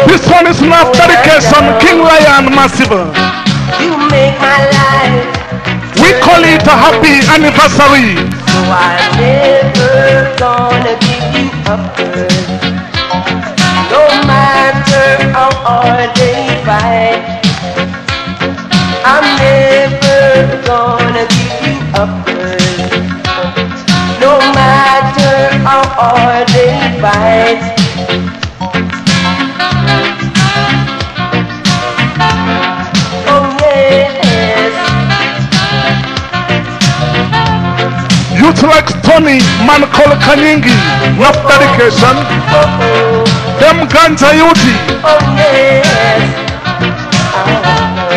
This one is not dedication, King Lion Massive. You make my life. We call it a happy anniversary. So I'm never gonna give you up, girl. No matter how hard they fight, I'm never gonna give you up, girl. No matter how hard they fight. Youth like Tony, man called Kanyingi, enough dedication. Them ganja youthi.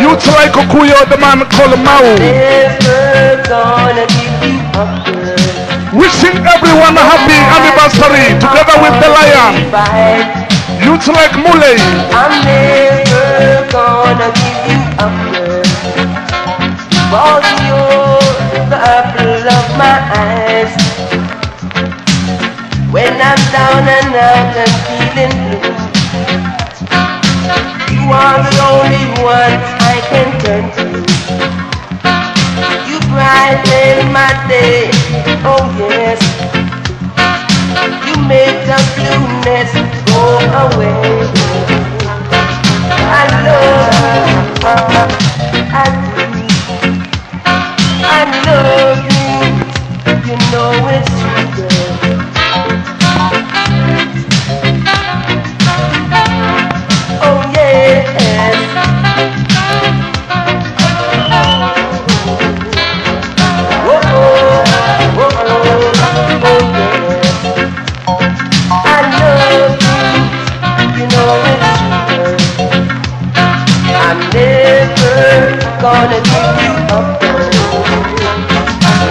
Youth like Okuyo, the man called Mau. Wishing everyone a happy anniversary together with the Lion. Youth like Muley. I'm never gonna give you up, girl. You're the apple of my eyes. When I'm down and out and feeling blue, you are the only one I can turn to. You brighten my day, oh yes. You make the blueness go away. I love you, I do. I love you, you know it's true, girl. Oh yes. Oh oh, oh oh, oh yes. I love you, you know it's true, girl. I'm never gonna give you up, girl.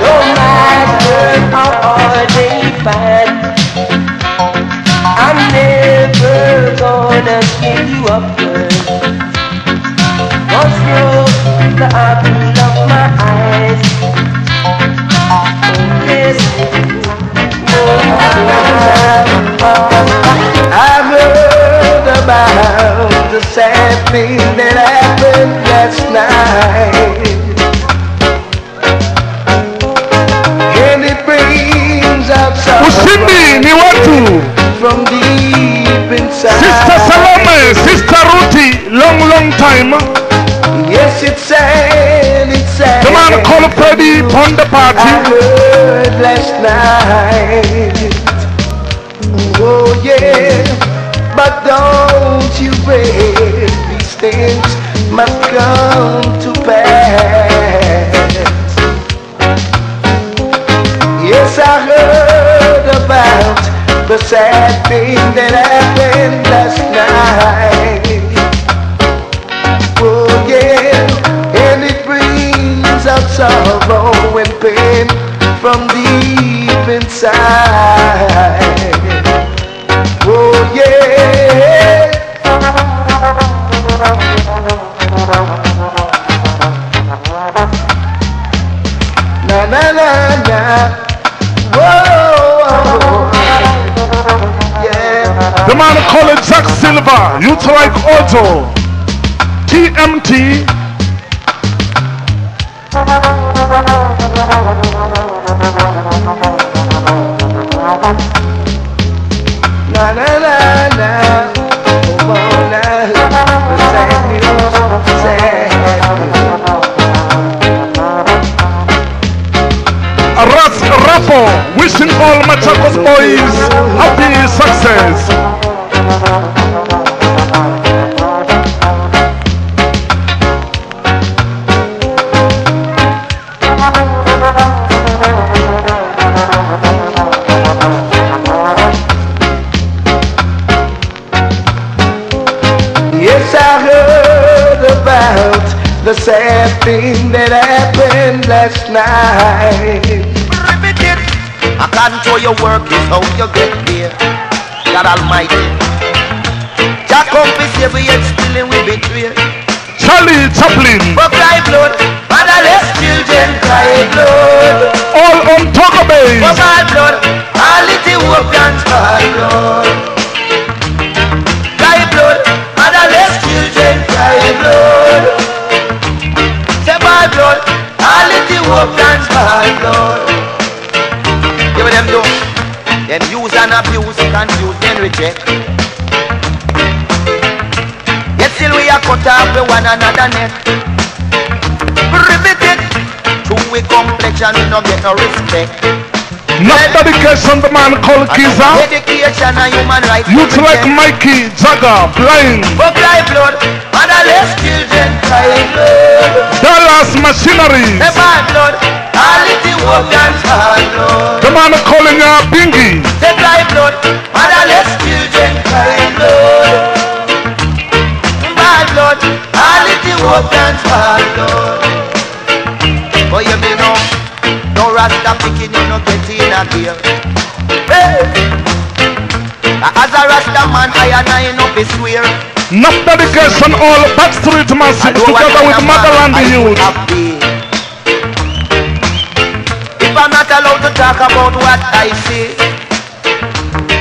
No matter how hard they fight, I'm never gonna give you up, girl. 'Cause you're the apple of my eyes. Oh yes. I heard about the sad thing that happened last night. Ushindi ni watu. From deep inside. Sister Salome, Sister Ruti, long time. Yes, it's sad, it's sad. The man called Freddy on the party. I heard last night. Oh yeah, but don't you wait. These things must come to pass. Yes, I heard about the sad thing that happened last night. Oh yeah, and it brings out sorrow and pain from deep inside. Oh yeah. Na na na na. Whoa, yeah. The man called Jack Silva, youth like Otto, TMT. Na na na na. Oh, na. Sad news, sad news. Ras Rapo, wishing all Machakos boys happy success. Yes, I heard about the sad thing that happened last night. According to your work is how you get there. God Almighty. Jack up is every yet still in we betray. Charlie Chaplain. But cry blood, fatherless children cry blood. All on Togo Bay. But my blood, all little hope can cry blood. Cry blood, confused and reject. Yet still we are cut off with one another neck. Riveted to we complexion, we don't get no respect. Not dedication, the man called Kiza. Dedication and human rights. Youth like Mikey, Jagger, Blind. For cry blood, motherless children cry blood. Dallas Machinery. The bad blood, all it is work and hard blood. The man calling Bingy. The cry blood, motherless children cry blood. Bad blood, all it is work and hard blood. But you may know, no Rasta picking you no get in a gear. Hey. As a Rasta man, I and I no be swear. Not dedication, all Backstreet Massive together with Motherland Youth. If I'm not allowed to talk about what I see,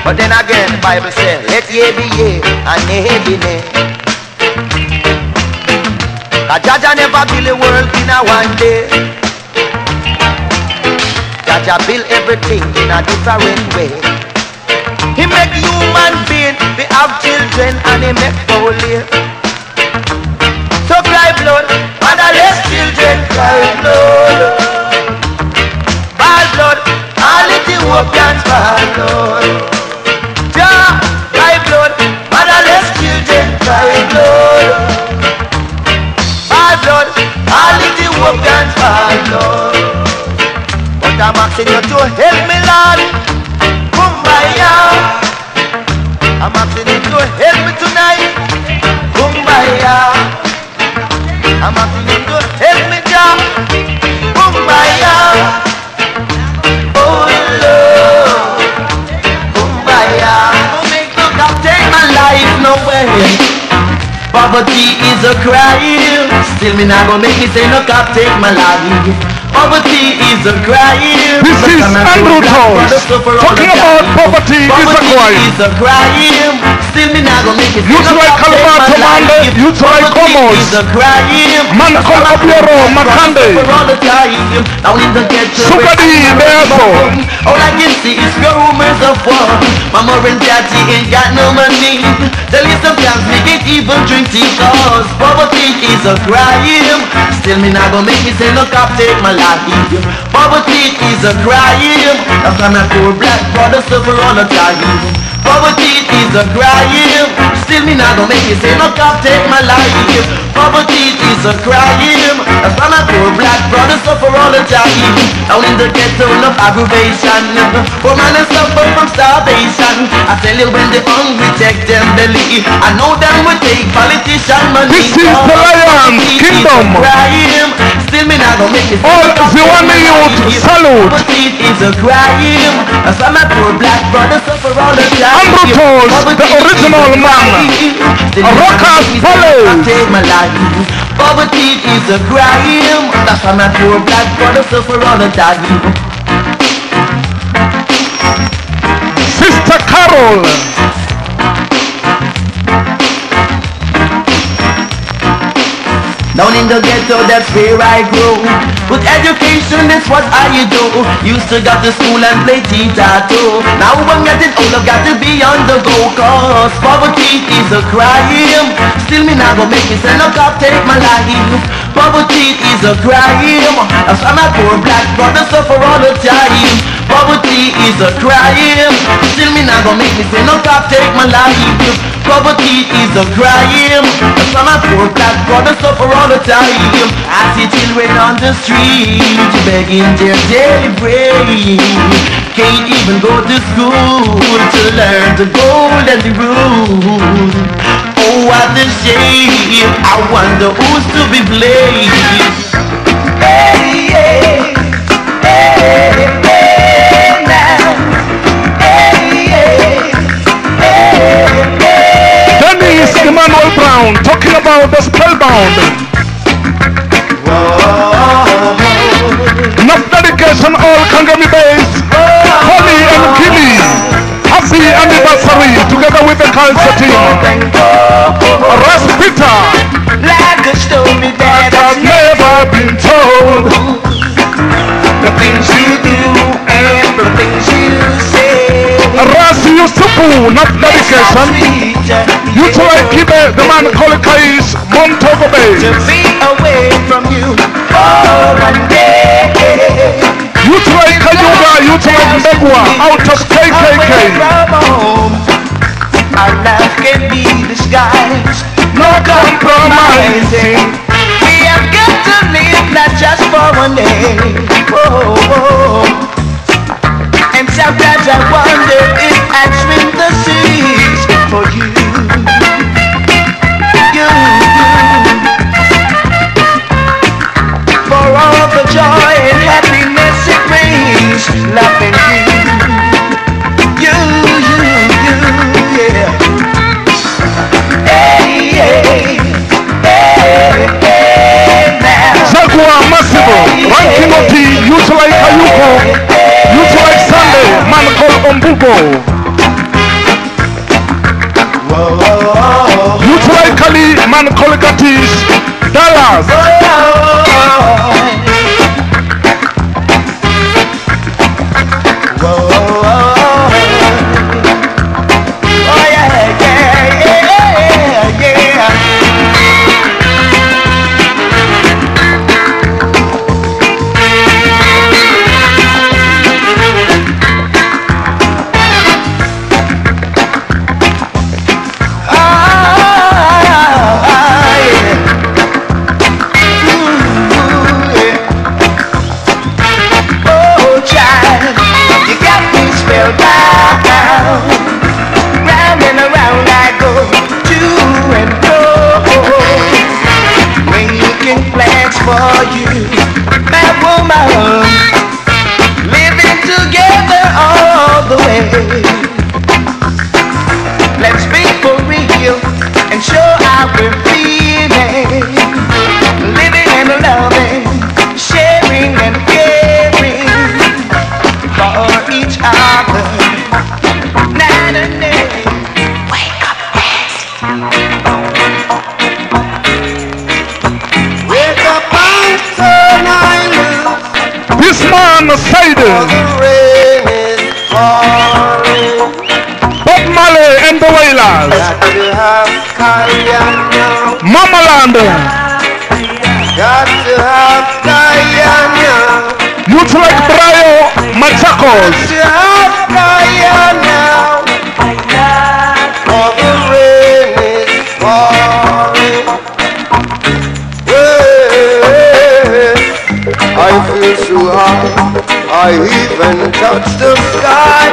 but then again the Bible says, let ye be ye and nay be nay. Jaja never build the world in a one day. Jaja build everything in a different way. He make human being, we have children and he make holy. So cry blood, motherless children cry blood. Bad blood, all it is work and bad blood. Ja, cry blood, motherless children cry blood. Bad blood, all it is work and bad blood. But I'm asking you to help me, Lord. Kumbaya. I'm asking you to help me tonight. Kumbaya. I'm asking you to help me, Jah. Kumbaya. Oh Lord. Kumbaya. Don't make no cap take my life no way. Poverty is a crime. Still me not gonna make me say no cap take my life. Poverty is a crime. This is Andrew Tosh. Talking about poverty is a crime. Still me not gonna make it. Youth like Calabar Commander, youth like Comos. Man called Abiero, Makande. Somebody there so. All I can see is rumors of war. Mama and daddy ain't got no money. Tell you sometimes we can't even drink tea cause poverty is a crime. Still me not gonna make me say look up, take my life. Poverty is a crime. That's why my poor black brother suffer all the time. Poverty is a crime. Still me not gonna make me say no cap take my life. Poverty is a crime. That's why my poor black brother suffer all the time. Down in the ghetto of aggravation. Poor man is suffer from starvation. I tell you when the hungry take them belly, I know them will take politician money. This is the Lion Kingdom. Still me not gonna make it. All the one youth salute. Poverty is a crime. That's why my poor black brother suffer all the time. Andrew Tosh, the original man. Rockers Palace. Take my life. Poverty is a crime. That's why my poor black brother suffer all the time. Sister Carol. Down in the ghetto, that's where I grow. With education, that's what I do. Used to go to school and play tic-tac-toe. Now I'm getting old, I've got to be on the go. Cause poverty is a crime. Still me not gonna make me say no cop take my life. Poverty is a crime. That's why my poor black brother suffer all the time. Poverty is a crime. Still me not gonna make me say no cop take my life. Poverty is a crime. That's why my poor black brother suffer all the time. I see children on the street begging their daily bread. Can't even go to school to learn the golden rule. Oh, what a shame. I wonder who's to be blamed. Hey, hey, hey, hey, now. Hey, hey, hey, hey. Dennis Emmanuel Brown talking about the spellbound. Enough dedication, all Kangami base. Holly and Kimmy. Happy anniversary together with the culture team. Raspita. Like a story that I've never been told. the things you do and the things you say. Ras, you Supu, not medication. You to like Kibe, the man called Kais, Montogo Bay. To be away from you for one day. You to like Kayuga, you to like Megua, out of KKK. Our love can be disguised, no compromising. We have got to live not just for one day. And sometimes I wonder if I'd swim the seas for you. For all the joy and happiness it brings, loving you, yeah. Hey, now. Zagua Massivo, Ranking Oti, you to like Ayuko, you to like Sunday, man called Ombubo. You to like Kali, man called Gatis, Dallas. For you, my woman, living together all the way. Let's be for real and show how we're feeling. Living and loving, sharing and caring for each other. Night and day. Wake up, This man said Bob Marley and the Wailers, Mama Land, you to like Brayo Machakos. I feel so high, I even touch the sky,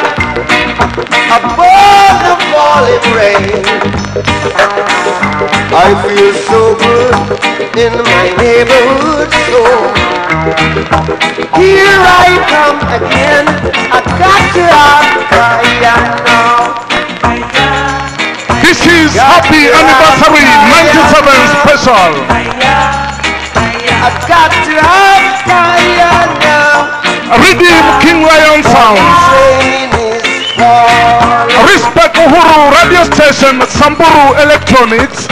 above the falling rain. I feel so good in my neighborhood, so here I come again. I got to have fire now. This is Happy Anniversary 97 Special. I've got to have fire now. Redeem King Lion Sounds. Respect Uhuru Radio Station, Samburu Electronics.